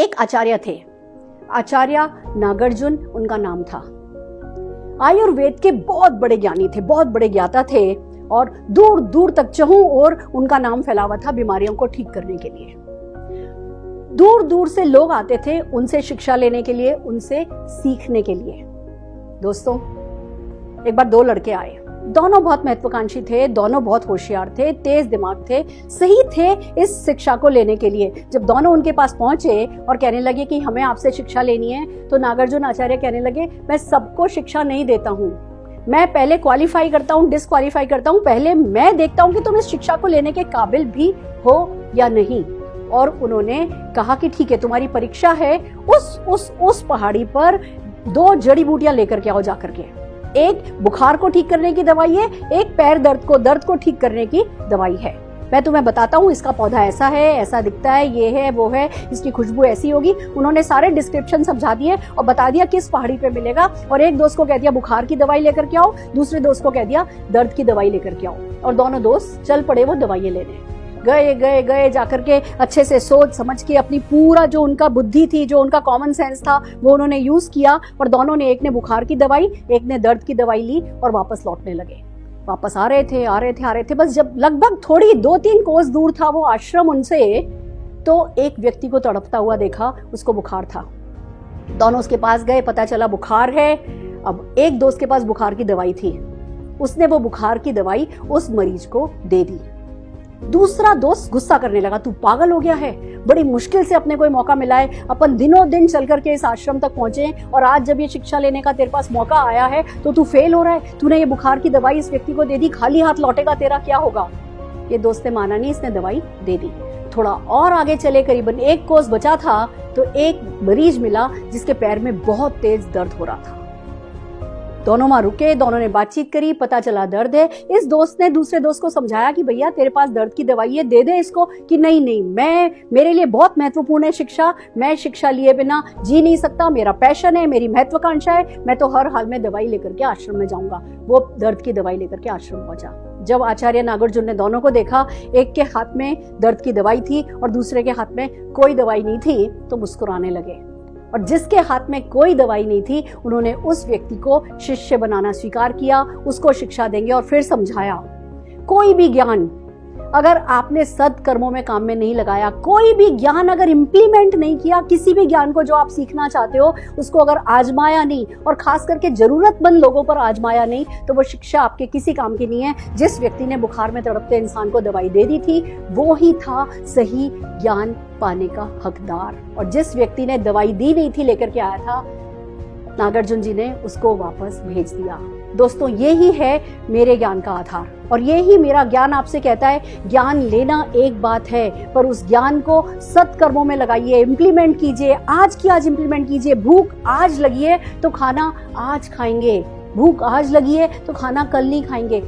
एक आचार्य थे, आचार्य नागार्जुन उनका नाम था। आयुर्वेद के बहुत बड़े ज्ञानी थे, बहुत बड़े ज्ञाता थे और दूर दूर तक चहुं और उनका नाम फैला हुआ था बीमारियों को ठीक करने के लिए। दूर दूर से लोग आते थे उनसे शिक्षा लेने के लिए, उनसे सीखने के लिए। दोस्तों, एक बार 2 लड़के आए, दोनों बहुत महत्वाकांक्षी थे, दोनों बहुत होशियार थे, तेज दिमाग थे, सही थे इस शिक्षा को लेने के लिए। जब दोनों उनके पास पहुंचे और कहने लगे कि हमें आपसे शिक्षा लेनी है, तो नागार्जुन आचार्य कहने लगे, मैं सबको शिक्षा नहीं देता हूं, मैं पहले क्वालिफाई करता हूं, डिस्क्वालीफाई करता हूं, पहले मैं देखता हूं कि तुम इस शिक्षा को लेने के काबिल भी हो या नहीं। और उन्होंने कहा कि ठीक है, तुम्हारी परीक्षा है, उस पहाड़ी पर 2 जड़ी बूटियां लेकर के आओ जाकर के। एक बुखार को ठीक करने की दवाई है, एक पैर दर्द को ठीक करने की दवाई है। मैं तुम्हें बताता हूँ, इसका पौधा ऐसा है, ऐसा दिखता है, ये है, वो है, इसकी खुशबू ऐसी होगी। उन्होंने सारे डिस्क्रिप्शन समझा दिए और बता दिया किस पहाड़ी पे मिलेगा। और एक दोस्त को कह दिया बुखार की दवाई लेकर के आओ, दूसरे दोस्त को कह दिया दर्द की दवाई लेकर के आओ। और दोनों दोस्त चल पड़े वो दवाइयां लेने। गए जाकर के अच्छे से सोच समझ के अपनी पूरा जो उनका बुद्धि थी, जो उनका कॉमन सेंस था, वो उन्होंने यूज किया और दोनों ने, एक ने बुखार की दवाई, एक ने दर्द की दवाई ली और वापस लौटने लगे। वापस आ रहे थे। बस जब लगभग थोड़ी 2-3 कोस दूर था वो आश्रम उनसे, तो एक व्यक्ति को तड़पता हुआ देखा, उसको बुखार था। दोनों उसके पास गए, पता चला बुखार है। अब एक दोस्त के पास बुखार की दवाई थी, उसने वो बुखार की दवाई उस मरीज को दे दी। दूसरा दोस्त गुस्सा करने लगा, तू पागल हो गया है, बड़ी मुश्किल से अपने को मौका मिला है, अपन दिनों दिन चल करके इस आश्रम तक पहुंचे और आज जब ये शिक्षा लेने का तेरे पास मौका आया है तो तू फेल हो रहा है। तूने ये बुखार की दवाई इस व्यक्ति को दे दी, खाली हाथ लौटेगा, तेरा क्या होगा। ये दोस्त ने माना नहीं, इसने दवाई दे दी। थोड़ा और आगे चले, करीबन 1 कोस बचा था तो एक मरीज मिला जिसके पैर में बहुत तेज दर्द हो रहा था। दोनों वहां रुके, दोनों ने बातचीत करी, पता चला दर्द है। इस दोस्त ने दूसरे दोस्त को समझाया कि भैया तेरे पास दर्द की दवाई है, दे दे इसको। कि नहीं, मेरे लिए बहुत महत्वपूर्ण है शिक्षा, मैं शिक्षा लिए बिना जी नहीं सकता, मेरा पैशन है, मेरी महत्वाकांक्षा है, मैं तो हर हाल में दवाई लेकर के आश्रम में जाऊंगा। वो दर्द की दवाई लेकर के आश्रम पहुंचा। जब आचार्य नागार्जुन ने दोनों को देखा, एक के हाथ में दर्द की दवाई थी और दूसरे के हाथ में कोई दवाई नहीं थी, तो मुस्कुराने लगे। और जिसके हाथ में कोई दवाई नहीं थी, उन्होंने उस व्यक्ति को शिष्य बनाना स्वीकार किया, उसको शिक्षा देंगे। और फिर समझाया, कोई भी ज्ञान अगर आपने सत्कर्मों में काम में नहीं लगाया, कोई भी ज्ञान अगर इंप्लीमेंट नहीं किया, किसी भी ज्ञान को जो आप सीखना चाहते हो उसको अगर आजमाया नहीं, और खास करके जरूरतमंद लोगों पर आजमाया नहीं, तो वो शिक्षा आपके किसी काम की नहीं है। जिस व्यक्ति ने बुखार में तड़पते इंसान को दवाई दे दी थी, वो ही था सही ज्ञान पाने का हकदार। और जिस व्यक्ति ने दवाई दी नहीं थी, लेकर के आया था, नागार्जुन जी ने उसको वापस भेज दिया। दोस्तों, यही है मेरे ज्ञान का आधार और यही मेरा ज्ञान आपसे कहता है, ज्ञान लेना एक बात है, पर उस ज्ञान को सत्कर्मों में लगाइए, इंप्लीमेंट कीजिए, आज की आज इंप्लीमेंट कीजिए। भूख आज लगी है तो खाना आज खाएंगे, भूख आज लगी है तो खाना कल नहीं खाएंगे।